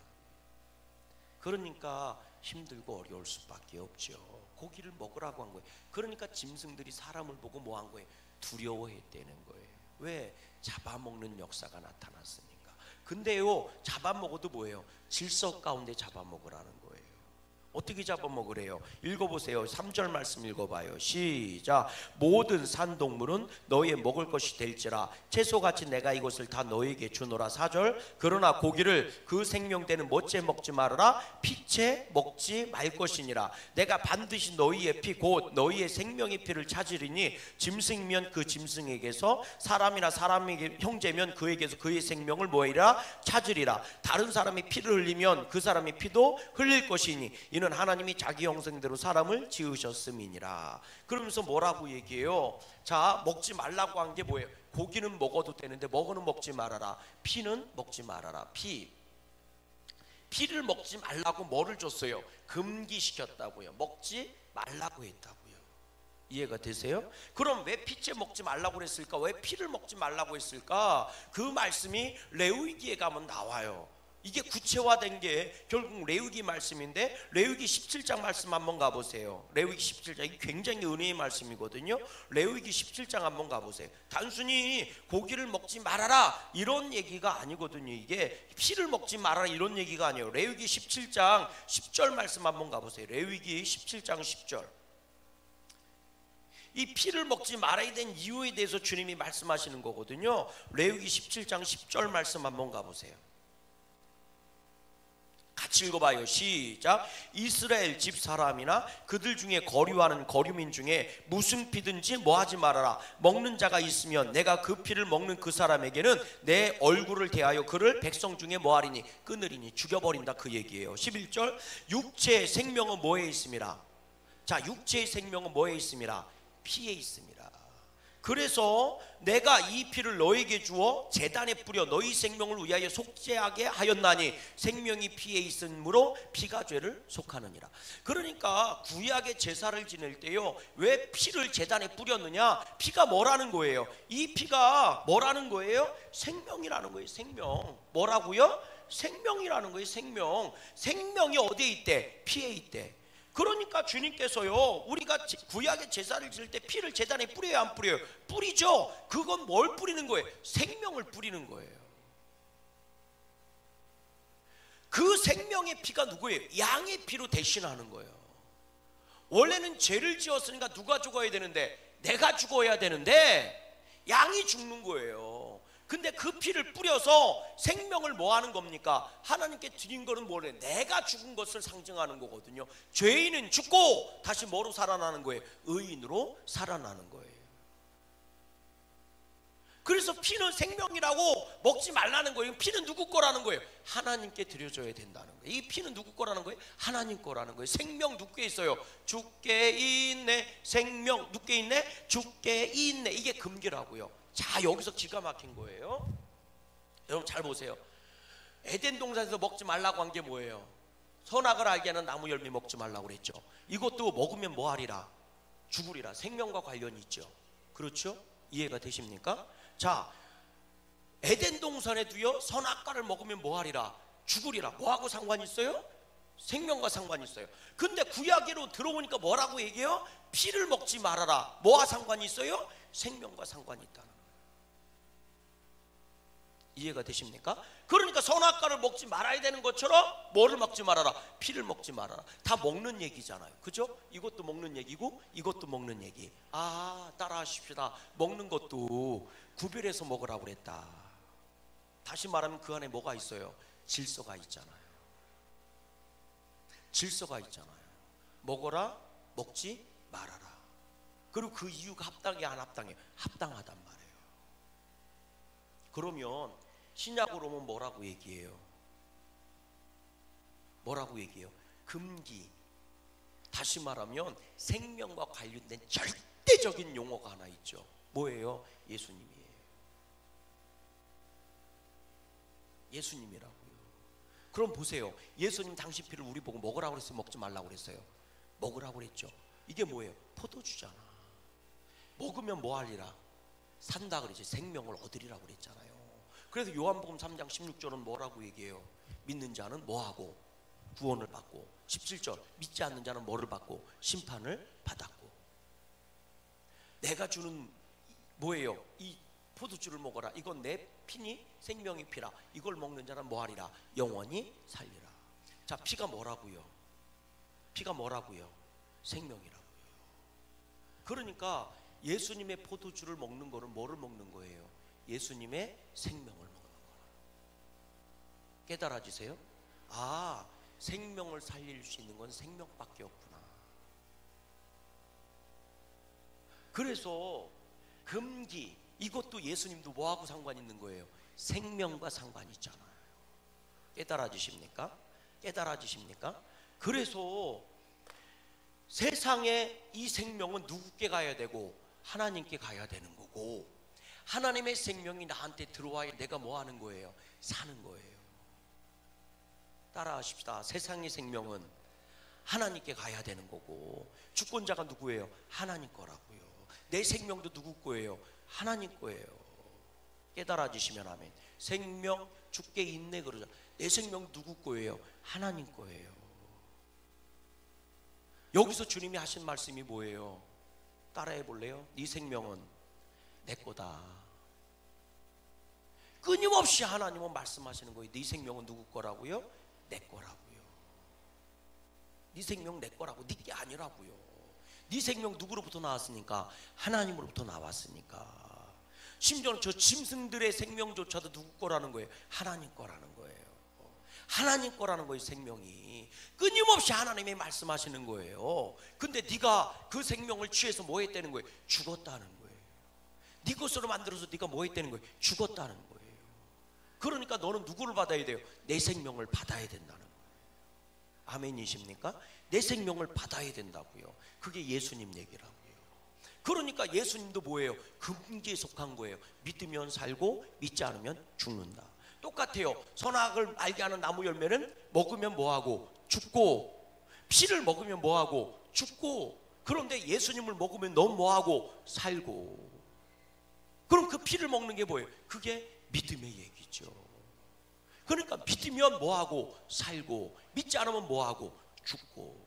그러니까 힘들고 어려울 수밖에 없죠. 고기를 먹으라고 한 거예요. 그러니까 짐승들이 사람을 보고 뭐 한 거예요? 두려워했다는 거예요. 왜? 잡아먹는 역사가 나타났으니까. 근데요, 잡아먹어도 뭐예요? 질서 가운데 잡아먹으라는 거예요. 어떻게 잡아먹으래요? 읽어보세요. 3절 말씀 읽어봐요. 시작. 모든 산동물은 너희의 먹을 것이 될지라 채소같이 내가 이것을 다 너희에게 주노라. 4절. 그러나 고기를 그 생명되는 못째 먹지 말아라. 피채 먹지 말 것이니라. 내가 반드시 너희의 피 곧 너희의 생명의 피를 찾으리니 짐승이면 그 짐승에게서 사람이나 사람에게 형제면 그에게서 그의 생명을 뭐이라 찾으리라. 다른 사람이 피를 흘리면 그 사람의 피도 흘릴 것이니 이는 하나님이 자기 형상대로 사람을 지으셨음이니라. 그러면서 뭐라고 얘기해요? 자, 먹지 말라고 한 게 뭐예요? 고기는 먹어도 되는데 먹어는 먹지 말아라. 피는 먹지 말아라. 피를 먹지 말라고 뭐를 줬어요? 금기시켰다고요. 먹지 말라고 했다고요. 이해가 되세요? 그럼 왜 피째 먹지 말라고 그랬을까? 왜 피를 먹지 말라고 했을까? 그 말씀이 레위기에 가면 나와요. 이게 구체화된 게 결국 레위기 말씀인데, 레위기 17장 말씀 한번 가보세요. 레위기 17장, 이게 굉장히 은혜의 말씀이거든요. 레위기 17장 한번 가보세요. 단순히 고기를 먹지 말아라 이런 얘기가 아니거든요. 이게 피를 먹지 말아라 이런 얘기가 아니에요. 레위기 17장 10절 말씀 한번 가보세요. 레위기 17장 10절. 이 피를 먹지 말아야 된 이유에 대해서 주님이 말씀하시는 거거든요. 레위기 17장 10절 말씀 한번 가보세요. 같이 읽어봐요. 시작. 이스라엘 집 사람이나 그들 중에 거류하는 거류민 중에 무슨 피든지 뭐하지 말아라. 먹는 자가 있으면 내가 그 피를 먹는 그 사람에게는 내 얼굴을 대하여 그를 백성 중에 뭐하리니 끊으리니 죽여버린다, 그 얘기예요. 11절. 육체의 생명은 뭐에 있습니다. 자, 육체의 생명은 뭐에 있습니다. 피에 있습니다. 그래서 내가 이 피를 너에게 주어 제단에 뿌려 너희 생명을 위하여 속죄하게 하였나니 생명이 피에 있으므로 피가 죄를 속하느니라. 그러니까 구약의 제사를 지낼 때요, 왜 피를 제단에 뿌렸느냐? 피가 뭐라는 거예요? 이 피가 뭐라는 거예요? 생명이라는 거예요. 생명. 뭐라고요? 생명이라는 거예요. 생명이 어디에 있대? 피에 있대. 그러니까 주님께서요, 우리가 구약의 제사를 지을 때 피를 제단에 뿌려요, 안 뿌려요? 뿌리죠. 그건 뭘 뿌리는 거예요? 생명을 뿌리는 거예요. 그 생명의 피가 누구예요? 양의 피로 대신하는 거예요. 원래는 죄를 지었으니까 누가 죽어야 되는데, 내가 죽어야 되는데 양이 죽는 거예요. 근데 그 피를 뿌려서 생명을 뭐 하는 겁니까? 하나님께 드린 거는 뭐래? 내가 죽은 것을 상징하는 거거든요. 죄인은 죽고 다시 뭐로 살아나는 거예요? 의인으로 살아나는 거예요. 그래서 피는 생명이라고 먹지 말라는 거예요. 피는 누구 거라는 거예요? 하나님께 드려줘야 된다는 거예요. 이 피는 누구 거라는 거예요? 하나님 거라는 거예요. 생명 누구께 있어요? 주께 있네. 생명 누구께 있네? 주께 있네. 이게 금기라고요. 자, 여기서 기가 막힌 거예요. 여러분 잘 보세요. 에덴 동산에서 먹지 말라고 한 게 뭐예요? 선악을 알게 하는 나무 열매 먹지 말라고 그랬죠. 이것도 먹으면 뭐 하리라? 죽으리라. 생명과 관련이 있죠. 그렇죠? 이해가 되십니까? 자, 에덴 동산에도요, 선악과를 먹으면 뭐 하리라? 죽으리라. 뭐하고 상관이 있어요? 생명과 상관이 있어요. 근데 구약으로 들어오니까 뭐라고 얘기해요? 피를 먹지 말아라. 뭐와 상관이 있어요? 생명과 상관이 있다는 거예요. 이해가 되십니까? 그러니까 선악과를 먹지 말아야 되는 것처럼 뭐를 먹지 말아라? 피를 먹지 말아라. 다 먹는 얘기잖아요. 그죠? 이것도 먹는 얘기고 이것도 먹는 얘기. 아, 따라하십시다. 먹는 것도 구별해서 먹으라고 그랬다. 다시 말하면 그 안에 뭐가 있어요? 질서가 있잖아요. 질서가 있잖아요. 먹어라, 먹지 말아라. 그리고 그 이유가 합당해 안 합당해? 합당하단 말이에요. 그러면 신약으로 오면 뭐라고 얘기해요? 뭐라고 얘기해요? 금기. 다시 말하면 생명과 관련된 절대적인 용어가 하나 있죠. 뭐예요? 예수님이에요. 예수님이라고요. 그럼 보세요. 예수님 당신 피를 우리 보고 먹으라고 그랬어요? 먹지 말라고 그랬어요? 먹으라고 그랬죠. 이게 뭐예요? 포도주잖아. 먹으면 뭐 하리라? 산다 그러지. 생명을 얻으리라고 그랬잖아요. 그래서 요한복음 3장 16절은 뭐라고 얘기해요? 믿는 자는 뭐하고? 구원을 받고 17절 믿지 않는 자는 뭐를 받고 심판을 받았고. 내가 주는 뭐예요? 이 포도주를 먹어라. 이건 내 피니 생명의 피라. 이걸 먹는 자는 뭐하리라? 영원히 살리라. 자, 피가 뭐라고요? 피가 뭐라고요? 생명이라고요. 그러니까 예수님의 포도주를 먹는 거는 뭐를 먹는 거예요? 예수님의 생명을 먹는 거예요. 깨달아지세요? 아, 생명을 살릴 수 있는 건 생명밖에 없구나. 그래서 금기, 이것도 예수님도 뭐하고 상관 있는 거예요? 생명과 상관이 있잖아요. 깨달아지십니까? 깨달아지십니까? 그래서 세상에 이 생명은 누구께 가야 되고 하나님께 가야 되는 거고, 하나님의 생명이 나한테 들어와야 내가 뭐 하는 거예요? 사는 거예요. 따라하십시다. 세상의 생명은 하나님께 가야 되는 거고, 주권자가 누구예요? 하나님 거라고요. 내 생명도 누구 거예요? 하나님 거예요. 깨달아지시면 아멘. 생명 주께 있네 그러죠. 내 생명 누구 거예요? 하나님 거예요. 여기서 주님이 하신 말씀이 뭐예요? 따라해 볼래요? 네 생명은 내 거다. 끊임없이 하나님은 말씀하시는 거예요. 네 생명은 누구 거라고요? 내 거라고요. 네 생명 내 거라고. 네 게 아니라고요. 네 생명 누구로부터 나왔으니까? 하나님으로부터 나왔으니까. 심지어는 저 짐승들의 생명조차도 누구 거라는 거예요? 하나님 거라는 거예요. 하나님 거라는 거예요. 생명이 끊임없이 하나님이 말씀하시는 거예요. 근데 네가 그 생명을 취해서 뭐 했다는 거예요? 죽었다는 거예요. 네 것으로 만들어서 네가 뭐 했다는 거예요? 죽었다는 거예요. 그러니까 너는 누구를 받아야 돼요? 내 생명을 받아야 된다는 거예요. 아멘이십니까? 내 생명을 받아야 된다고요. 그게 예수님 얘기라고요. 그러니까 예수님도 뭐예요? 금기에 속한 거예요. 믿으면 살고 믿지 않으면 죽는다. 똑같아요. 선악을 알게 하는 나무 열매는 먹으면 뭐하고? 죽고. 피를 먹으면 뭐하고? 죽고. 그런데 예수님을 먹으면 넌 뭐하고? 살고. 그럼 그 피를 먹는 게 뭐예요? 그게 믿음의 얘기죠. 그러니까 믿으면 뭐하고? 살고. 믿지 않으면 뭐하고? 죽고.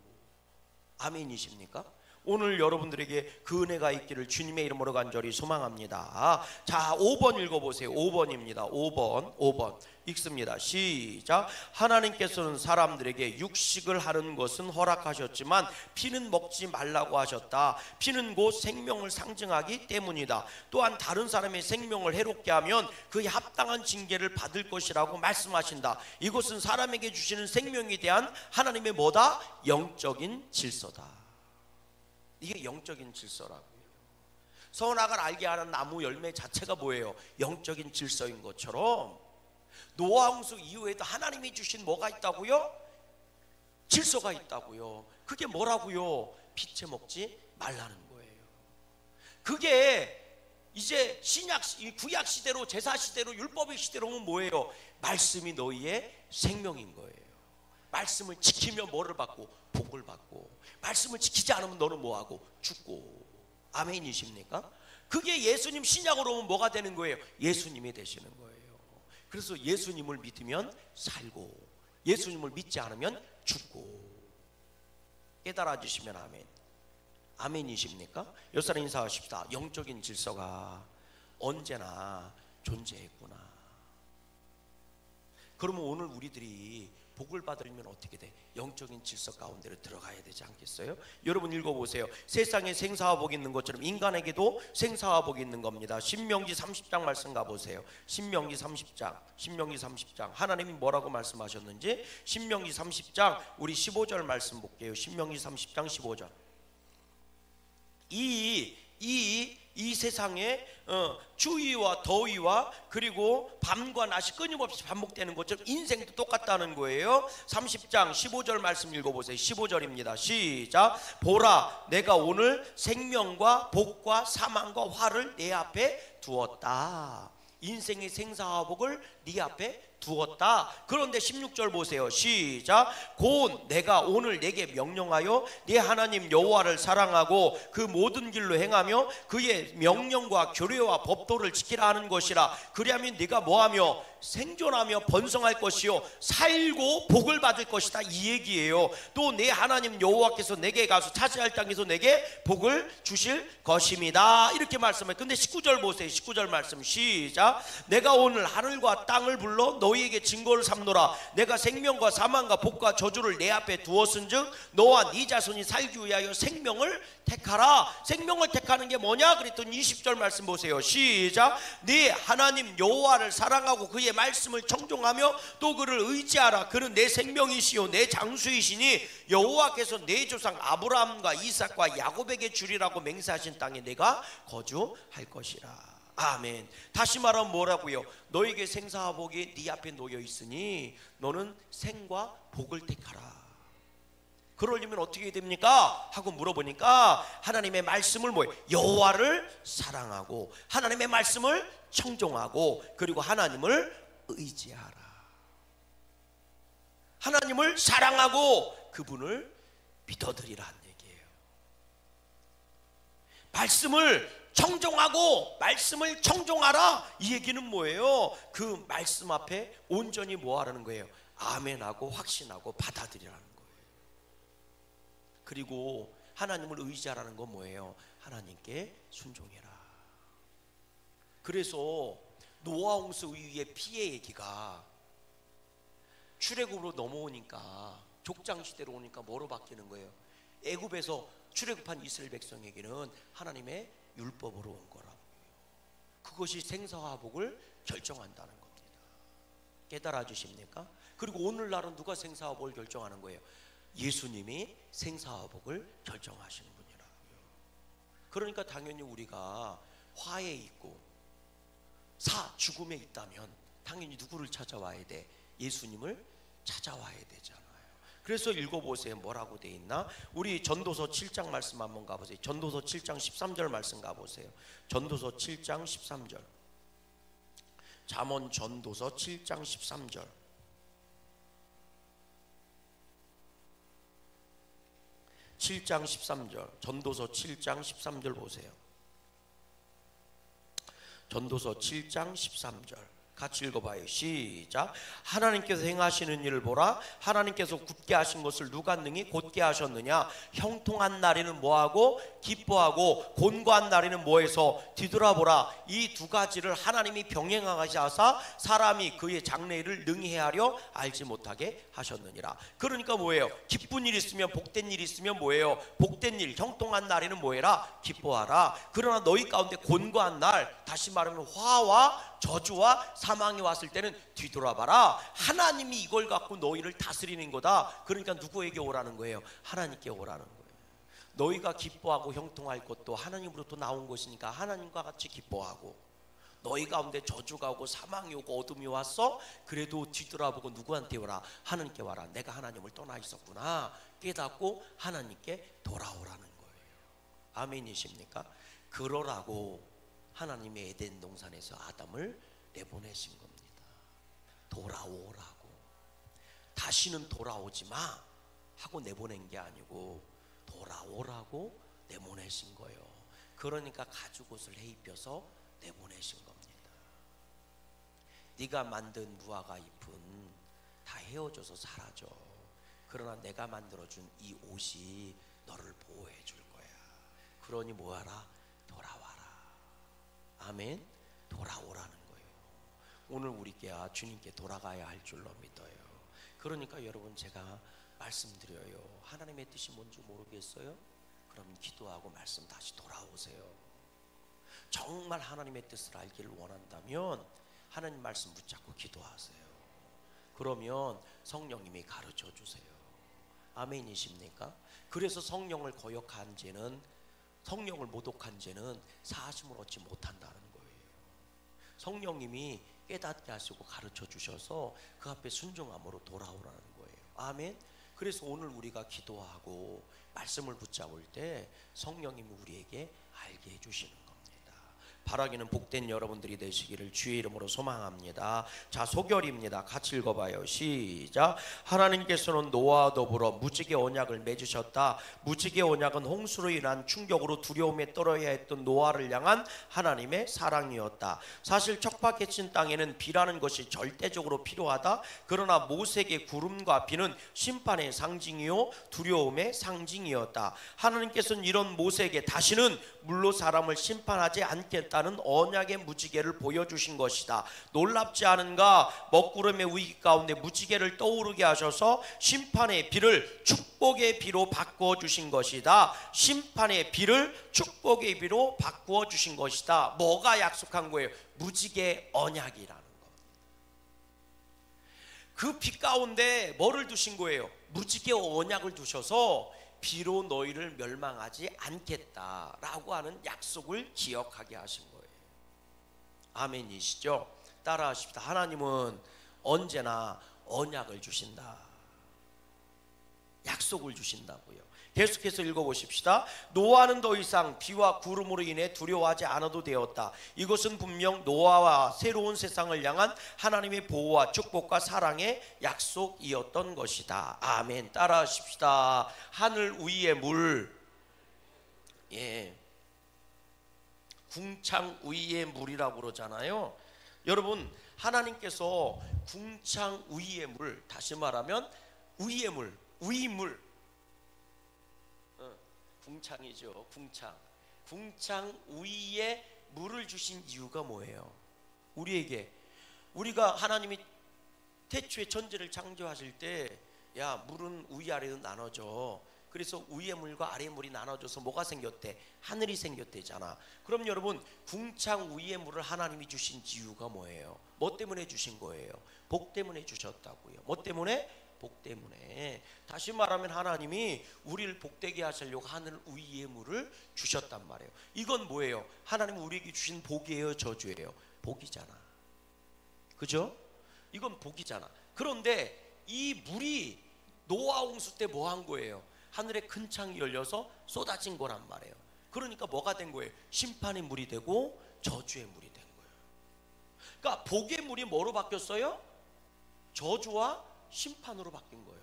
아멘이십니까? 오늘 여러분들에게 그 은혜가 있기를 주님의 이름으로 간절히 소망합니다. 자, 5번 읽어보세요. 5번입니다. 5번 읽습니다. 시작. 하나님께서는 사람들에게 육식을 하는 것은 허락하셨지만 피는 먹지 말라고 하셨다. 피는 곧 생명을 상징하기 때문이다. 또한 다른 사람의 생명을 해롭게 하면 그에 합당한 징계를 받을 것이라고 말씀하신다. 이것은 사람에게 주시는 생명에 대한 하나님의 뭐다? 영적인 질서다. 이게 영적인 질서라고요. 선악을 알게 하는 나무 열매 자체가 뭐예요? 영적인 질서인 것처럼 노아 홍수 이후에도 하나님이 주신 뭐가 있다고요? 질서가 있다고요. 그게 뭐라고요? 피채 먹지 말라는 거예요. 그게 이제 신약, 구약 시대로, 제사 시대로, 율법의 시대로 오면 뭐예요? 말씀이 너희의 생명인 거예요. 말씀을 지키면 뭐를 받고? 복을 받고. 말씀을 지키지 않으면 너는 뭐하고? 죽고. 아멘이십니까? 그게 예수님 신약으로 오면 뭐가 되는 거예요? 예수님이 되시는 거예요. 그래서 예수님을 믿으면 살고, 예수님을 믿지 않으면 죽고. 깨달아주시면 아멘. 아멘이십니까? 옆사람 인사하십시다. 영적인 질서가 언제나 존재했구나. 그러면 오늘 우리들이 복을 받으려면 어떻게 돼? 영적인 질서 가운데로 들어가야 되지 않겠어요? 여러분 읽어보세요. 세상에 생사와 복이 있는 것처럼 인간에게도 생사와 복이 있는 겁니다. 신명기 30장 말씀 가보세요. 신명기 30장 하나님이 뭐라고 말씀하셨는지 신명기 30장 우리 15절 말씀 볼게요. 신명기 30장 15절. 이 세상에 추위와 더위와 그리고 밤과 낮이 끊임없이 반복되는 것처럼 인생도 똑같다는 거예요. 30장 15절 말씀 읽어보세요. 15절입니다. 시작. 보라, 내가 오늘 생명과 복과 사망과 화를 내 앞에 두었다. 인생의 생사와 복을 네 앞에 두었다. 그런데 16절 보세요. 시작. 곧 내가 오늘 내게 명령하여 네 하나님 여호와를 사랑하고 그 모든 길로 행하며 그의 명령과 규례와 법도를 지키라 하는 것이라. 그리하면 네가 뭐하며 생존하며 번성할 것이요 살고 복을 받을 것이다, 이 얘기예요. 또 내 하나님 여호와께서 내게 가서 차지할 땅에서 내게 복을 주실 것입니다, 이렇게 말씀해요. 근데 19절 보세요. 19절 말씀 시작. 내가 오늘 하늘과 땅을 불러 너희에게 증거를 삼노라. 내가 생명과 사망과 복과 저주를 내 앞에 두었은즉 너와 네 자손이 살기 위하여 생명을 택하라. 생명을 택하는 게 뭐냐 그랬더니 20절 말씀 보세요. 시작. 네 하나님 여호와를 사랑하고 그의 말씀을 청종하며 또 그를 의지하라. 그는 내 생명이시요 내 장수이시니 여호와께서 내 조상 아브라함과 이삭과 야곱에게 주리라고 맹세하신 땅에 내가 거주할 것이라. 아멘. 다시 말하면 뭐라고요? 너에게 생사와 복이 네 앞에 놓여 있으니 너는 생과 복을 택하라. 그러려면 어떻게 됩니까? 하고 물어보니까 하나님의 말씀을 여호와를 사랑하고 하나님의 말씀을 청종하고 그리고 하나님을 의지하라. 하나님을 사랑하고 그분을 믿어드리라는 얘기예요. 말씀을 청종하고 말씀을 청종하라, 이 얘기는 뭐예요? 그 말씀 앞에 온전히 뭐하라는 거예요? 아멘하고 확신하고 받아들이라는 거예요. 그리고 하나님을 의지하라는 건 뭐예요? 하나님께 순종해라. 그래서 노아 홍수 이후의 피해 얘기가 출애굽으로 넘어오니까 족장 시대로 오니까 뭐로 바뀌는 거예요? 애굽에서 출애굽한 이스라엘 백성에게는 하나님의 율법으로 온 거라고요. 그것이 생사와 복을 결정한다는 겁니다. 깨달아 주십니까? 그리고 오늘날은 누가 생사와 복을 결정하는 거예요? 예수님이 생사와 복을 결정하시는 분이라고요. 그러니까 당연히 우리가 화에 있고 죽음에 있다면 당연히 누구를 찾아와야 돼? 예수님을 찾아와야 되잖아요. 그래서 읽어보세요. 뭐라고 돼 있나? 우리 전도서 7장 말씀 한번 가보세요. 전도서 7장 13절 말씀 가보세요. 전도서 7장 13절. 잠언 전도서 7장 13절. 7장 13절. 전도서 7장 13절 보세요. 전도서 7장 13절 같이 읽어봐요. 시작. 하나님께서 행하시는 일을 보라. 하나님께서 굳게 하신 것을 누가 능히 곧게 하셨느냐. 형통한 날에는 뭐하고 기뻐하고 곤고한 날에는 뭐해서 뒤돌아보라. 이 두 가지를 하나님이 병행하게 하사 사람이 그의 장래일을 능히 헤아려 알지 못하게 하셨느니라. 그러니까 뭐예요? 기쁜 일 있으면 복된 일 있으면 뭐예요? 복된 일, 형통한 날에는 뭐해라? 기뻐하라. 그러나 너희 가운데 곤고한 날, 다시 말하면 화와 저주와 사망이 왔을 때는 뒤돌아봐라. 하나님이 이걸 갖고 너희를 다스리는 거다. 그러니까 누구에게 오라는 거예요? 하나님께 오라는 거예요. 너희가 기뻐하고 형통할 것도 하나님으로부터 나온 것이니까 하나님과 같이 기뻐하고, 너희 가운데 저주가 오고 사망이 오고 어둠이 왔어? 그래도 뒤돌아보고 누구한테 오라? 하나님께 와라. 내가 하나님을 떠나 있었구나 깨닫고 하나님께 돌아오라는 거예요. 아멘이십니까? 그러라고 하나님의 에덴 동산에서 아담을 내보내신 겁니다. 돌아오라고. 다시는 돌아오지 마 하고 내보낸 게 아니고 돌아오라고 내보내신 거예요. 그러니까 가죽옷을 해입혀서 내보내신 겁니다. 네가 만든 무화과 잎은 다 헤어져서 사라져. 그러나 내가 만들어준 이 옷이 너를 보호해 줄 거야. 그러니 뭐하라? 돌아와라. 아멘. 돌아오라는 거예요. 오늘 우리가 주님께 돌아가야 할 줄로 믿어요. 그러니까 여러분, 제가 말씀드려요. 하나님의 뜻이 뭔지 모르겠어요? 그럼 기도하고 말씀 다시 돌아오세요. 정말 하나님의 뜻을 알기를 원한다면 하나님 말씀 붙잡고 기도하세요. 그러면 성령님이 가르쳐 주세요. 아멘이십니까? 그래서 성령을 거역한 죄는, 성령을 모독한 죄는 사하심을 얻지 못한다는 거예요. 성령님이 깨닫게 하시고 가르쳐 주셔서 그 앞에 순종함으로 돌아오라는 거예요. 아멘. 그래서 오늘 우리가 기도하고 말씀을 붙잡을 때 성령님이 우리에게 알게 해주시는 겁니다. 바라기는 복된 여러분들이 되시기를 주의 이름으로 소망합니다. 자, 소결입니다. 같이 읽어봐요. 시작. 하나님께서는 노아와 더불어 무지개 언약을 맺으셨다. 무지개 언약은 홍수로 인한 충격으로 두려움에 떨어야 했던 노아를 향한 하나님의 사랑이었다. 사실 척박해진 땅에는 비라는 것이 절대적으로 필요하다. 그러나 모세에게 구름과 비는 심판의 상징이요 두려움의 상징이었다. 하나님께서는 이런 모세에게 다시는 물로 사람을 심판하지 않겠다는 언약의 무지개를 보여주신 것이다. 놀랍지 않은가? 먹구름의 위기 가운데 무지개를 떠오르게 하셔서 심판의 비를 축복의 비로 바꾸어 주신 것이다. 심판의 비를 축복의 비로 바꾸어 주신 것이다. 뭐가 약속한 거예요? 무지개 언약이라는 거. 그 비 가운데 뭐를 두신 거예요? 무지개 언약을 두셔서 비로 너희를 멸망하지 않겠다라고 하는 약속을 기억하게 하신 거예요. 아멘이시죠? 따라하십시다. 하나님은 언제나 언약을 주신다. 약속을 주신다고요. 계속해서 읽어보십시다. 노아는 더 이상 비와 구름으로 인해 두려워하지 않아도 되었다. 이것은 분명 노아와 새로운 세상을 향한 하나님의 보호와 축복과 사랑의 약속이었던 것이다. 아멘. 따라하십시다. 하늘 위의 물, 궁창 위의 물이라고 그러잖아요. 여러분, 하나님께서 궁창 위의 물, 다시 말하면 위의 물, 위물, 궁창이죠. 궁창 위에 물을 주신 이유가 뭐예요? 우리에게, 우리가 하나님이 태초에 천지를 창조하실 때 야, 물은 위아래로 나눠져. 그래서 위의 물과 아래의 물이 나눠져서 뭐가 생겼대? 하늘이 생겼대잖아. 그럼 여러분, 궁창 위의 물을 하나님이 주신 이유가 뭐예요? 뭐 때문에 주신 거예요? 복 때문에 주셨다고요. 뭐 때문에? 복 때문에. 다시 말하면 하나님이 우리를 복되게 하시려고 하늘 위의 물을 주셨단 말이에요. 이건 뭐예요? 하나님 우리에게 주신 복이에요, 저주예요? 복이잖아. 그죠? 이건 복이잖아. 그런데 이 물이 노아 홍수 때 뭐 한 거예요? 하늘에 큰 창이 열려서 쏟아진 거란 말이에요. 그러니까 뭐가 된 거예요? 심판의 물이 되고 저주의 물이 된 거예요. 그러니까 복의 물이 뭐로 바뀌었어요? 저주와 심판으로 바뀐 거예요.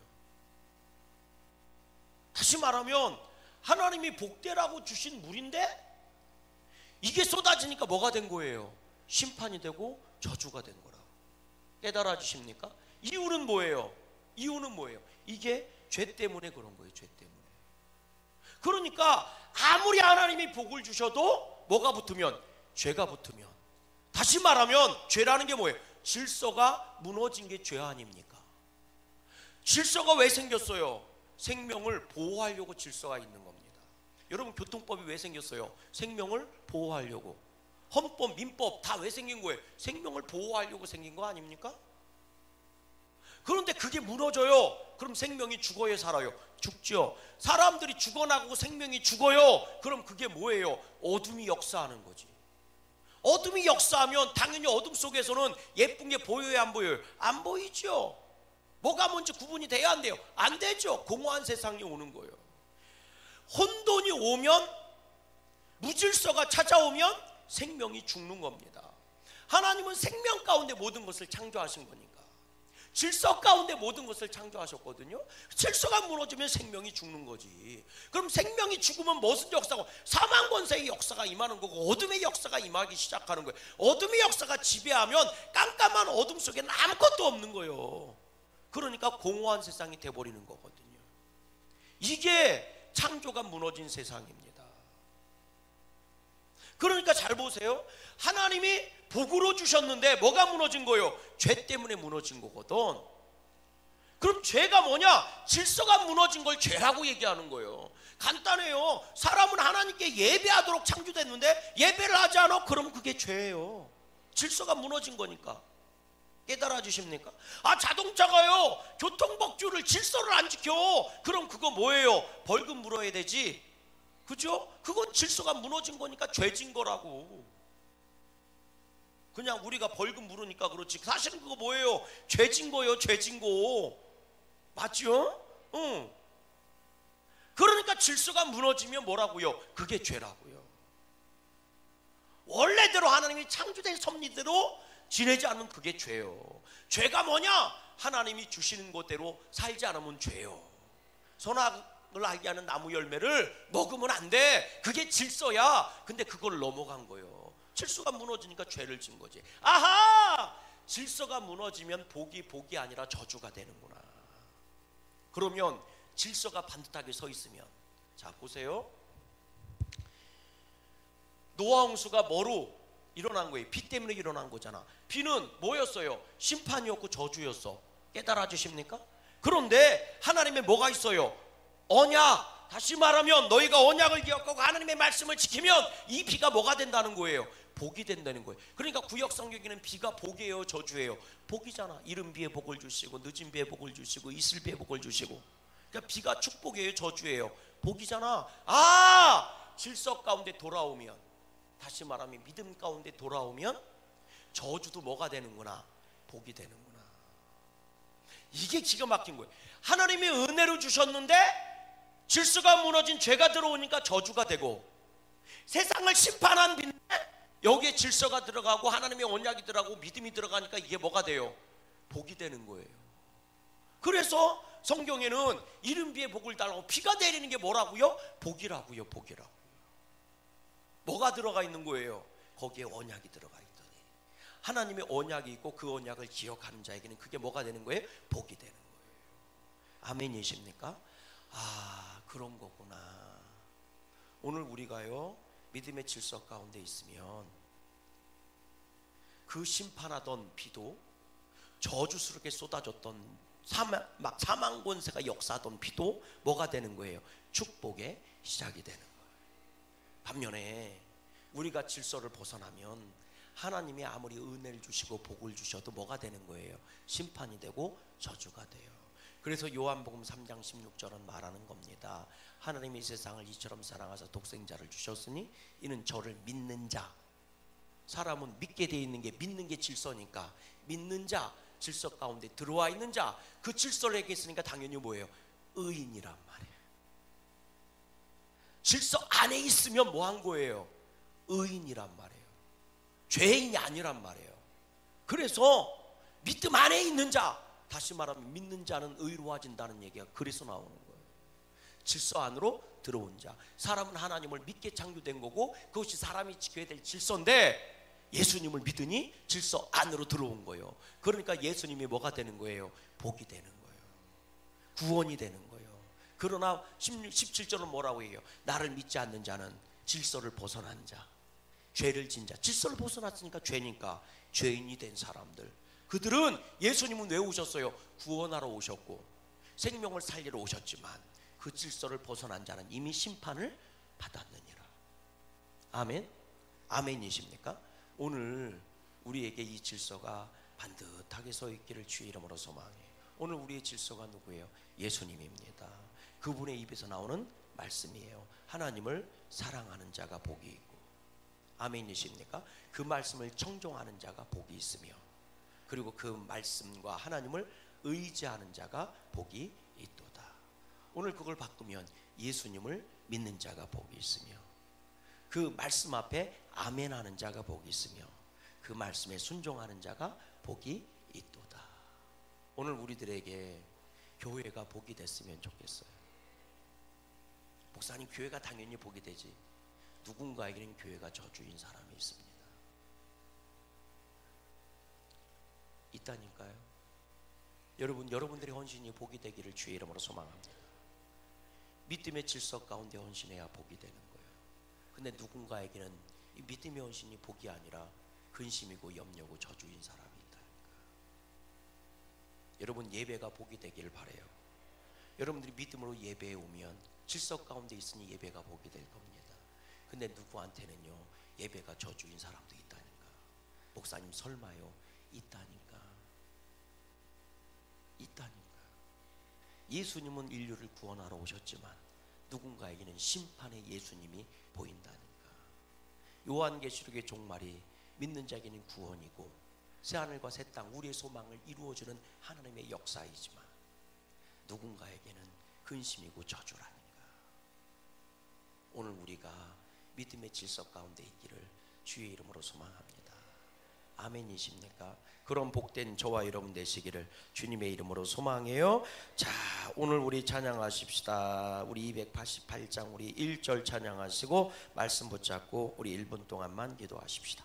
다시 말하면 하나님이 복되라고 주신 물인데 이게 쏟아지니까 뭐가 된 거예요? 심판이 되고 저주가 된 거라고. 깨달아 주십니까? 이유는 뭐예요? 이유는 뭐예요? 이게 죄 때문에 그런 거예요. 죄 때문에. 그러니까 아무리 하나님이 복을 주셔도 뭐가 붙으면? 죄가 붙으면. 다시 말하면 죄라는 게 뭐예요? 질서가 무너진 게 죄 아닙니까? 질서가 왜 생겼어요? 생명을 보호하려고 질서가 있는 겁니다. 여러분, 교통법이 왜 생겼어요? 생명을 보호하려고. 헌법, 민법 다 왜 생긴 거예요? 생명을 보호하려고 생긴 거 아닙니까? 그런데 그게 무너져요. 그럼 생명이 죽어요, 살아요? 죽죠. 사람들이 죽어나가고 생명이 죽어요. 그럼 그게 뭐예요? 어둠이 역사하는 거지. 어둠이 역사하면 당연히 어둠 속에서는 예쁜 게 보여요, 안 보여요? 안 보이죠. 뭐가 뭔지 구분이 돼야 안 돼요? 안 되죠. 공허한 세상이 오는 거예요. 혼돈이 오면, 무질서가 찾아오면 생명이 죽는 겁니다. 하나님은 생명 가운데 모든 것을 창조하신 거니까. 질서 가운데 모든 것을 창조하셨거든요. 질서가 무너지면 생명이 죽는 거지. 그럼 생명이 죽으면 무슨 역사고? 사망 권세의 역사가 임하는 거고 어둠의 역사가 임하기 시작하는 거예요. 어둠의 역사가 지배하면 깜깜한 어둠 속에는 아무것도 없는 거예요. 그러니까 공허한 세상이 돼버리는 거거든요. 이게 창조가 무너진 세상입니다. 그러니까 잘 보세요. 하나님이 복으로 주셨는데 뭐가 무너진 거예요? 죄 때문에 무너진 거거든. 그럼 죄가 뭐냐? 질서가 무너진 걸 죄라고 얘기하는 거예요. 간단해요. 사람은 하나님께 예배하도록 창조됐는데 예배를 하지 않아? 그럼 그게 죄예요. 질서가 무너진 거니까. 깨달아 주십니까? 아, 자동차가요, 교통법규를, 질서를 안 지켜. 그럼 그거 뭐예요? 벌금 물어야 되지. 그죠? 그건 질서가 무너진 거니까 죄진 거라고. 그냥 우리가 벌금 물으니까 그렇지. 사실은 그거 뭐예요? 죄진 거예요. 죄진 거. 맞죠? 응. 그러니까 질서가 무너지면 뭐라고요? 그게 죄라고요. 원래대로 하나님이 창조된 섭리대로 지내지 않으면 그게 죄요. 죄가 뭐냐? 하나님이 주시는 것대로 살지 않으면 죄요. 선악을 알게 하는 나무 열매를 먹으면 안 돼. 그게 질서야. 근데 그걸 넘어간 거예요. 질서가 무너지니까 죄를 진 거지. 아하! 질서가 무너지면 복이 아니라 저주가 되는구나. 그러면 질서가 반듯하게 서 있으면, 자 보세요. 노아 홍수가 뭐로 일어난 거예요? 비 때문에 일어난 거잖아. 비는 뭐였어요? 심판이었고 저주였어. 깨달아 주십니까? 그런데 하나님의 뭐가 있어요? 언약. 다시 말하면 너희가 언약을 기억하고 하나님의 말씀을 지키면 이 비가 뭐가 된다는 거예요? 복이 된다는 거예요. 그러니까 구약 성경에는 비가 복이에요, 저주예요? 복이잖아. 이른 비에 복을 주시고 늦은 비에 복을 주시고 이슬 비에 복을 주시고. 그러니까 비가 축복이에요, 저주예요? 복이잖아. 아, 질서 가운데 돌아오면, 다시 말하면 믿음 가운데 돌아오면 저주도 뭐가 되는구나? 복이 되는구나. 이게 기가 막힌 거예요. 하나님이 은혜로 주셨는데 질서가 무너진 죄가 들어오니까 저주가 되고, 세상을 심판한 비인데 여기에 질서가 들어가고 하나님의 언약이 들어가고 믿음이 들어가니까 이게 뭐가 돼요? 복이 되는 거예요. 그래서 성경에는 이른 비에 복을 달라고, 비가 내리는 게 뭐라고요? 복이라고요. 복이라고. 뭐가 들어가 있는 거예요? 거기에 언약이 들어가 있더니, 하나님의 언약이 있고 그 언약을 기억하는 자에게는 그게 뭐가 되는 거예요? 복이 되는 거예요. 아멘이십니까? 아, 그런 거구나. 오늘 우리가요 믿음의 질서 가운데 있으면 그 심판하던 비도, 저주스럽게 쏟아졌던 사망 권세가 역사하던 비도 뭐가 되는 거예요? 축복의 시작이 되는 거예요. 반면에 우리가 질서를 벗어나면 하나님이 아무리 은혜를 주시고 복을 주셔도 뭐가 되는 거예요? 심판이 되고 저주가 돼요. 그래서 요한복음 3장 16절은 말하는 겁니다. 하나님이 이 세상을 이처럼 사랑하사 독생자를 주셨으니 이는 저를 믿는 자. 사람은 믿게 돼 있는 게, 믿는 게 질서니까 믿는 자, 질서 가운데 들어와 있는 자, 그 질서를 얘기했으니까 당연히 뭐예요? 의인이란 말이에요. 질서 안에 있으면 뭐 한 거예요? 의인이란 말이에요. 죄인이 아니란 말이에요. 그래서 믿음 안에 있는 자, 다시 말하면 믿는 자는 의로워진다는 얘기가 그래서 나오는 거예요. 질서 안으로 들어온 자. 사람은 하나님을 믿게 창조된 거고 그것이 사람이 지켜야 될 질서인데, 예수님을 믿으니 질서 안으로 들어온 거예요. 그러니까 예수님이 뭐가 되는 거예요? 복이 되는 거예요. 구원이 되는 거예요. 그러나 17절은 뭐라고 해요? 나를 믿지 않는 자는 질서를 벗어난 자, 죄를 진 자. 질서를 벗어났으니까 죄니까 죄인이 된 사람들, 그들은 예수님은 왜 오셨어요? 구원하러 오셨고 생명을 살리러 오셨지만 그 질서를 벗어난 자는 이미 심판을 받았느니라. 아멘? 아멘이십니까? 오늘 우리에게 이 질서가 반듯하게 서 있기를 주의 이름으로 소망해요. 오늘 우리의 질서가 누구예요? 예수님입니다. 그분의 입에서 나오는 말씀이에요. 하나님을 사랑하는 자가 복이 있고, 아멘이십니까? 그 말씀을 청종하는 자가 복이 있으며, 그리고 그 말씀과 하나님을 의지하는 자가 복이 있도다. 오늘 그걸 바꾸면 예수님을 믿는 자가 복이 있으며, 그 말씀 앞에 아멘하는 자가 복이 있으며, 그 말씀에 순종하는 자가 복이 있도다. 오늘 우리들에게 교회가 복이 됐으면 좋겠어요. 목사님, 교회가 당연히 복이 되지. 누군가에게는 교회가 저주인 사람이 있습니다. 있다니까요. 여러분들의 헌신이 복이 되기를 주의 이름으로 소망합니다. 믿음의 질서 가운데 헌신해야 복이 되는 거예요. 근데 누군가에게는 이 믿음의 헌신이 복이 아니라 근심이고 염려고 저주인 사람이 있다니까. 여러분, 예배가 복이 되기를 바라요. 여러분들이 믿음으로 예배에 오면 질서 가운데 있으니 예배가 복이 될 겁니다. 근데 누구한테는요 예배가 저주인 사람도 있다니까. 목사님, 설마요? 있다니까. 예수님은 인류를 구원하러 오셨지만 누군가에게는 심판의 예수님이 보인다니까. 요한계시록의 종말이 믿는 자에게는 구원이고 새하늘과 새 땅, 우리의 소망을 이루어주는 하나님의 역사이지만 누군가에게는 근심이고 저주라니까. 오늘 우리가 믿음의 질서 가운데 있기를 주의 이름으로 소망합니다. 아멘이십니까? 그런 복된 저와 여러분 되시기를 주님의 이름으로 소망해요. 자, 오늘 우리 찬양하십시다. 우리 288장 우리 1절 찬양하시고 말씀 붙잡고 우리 1분 동안만 기도하십시다.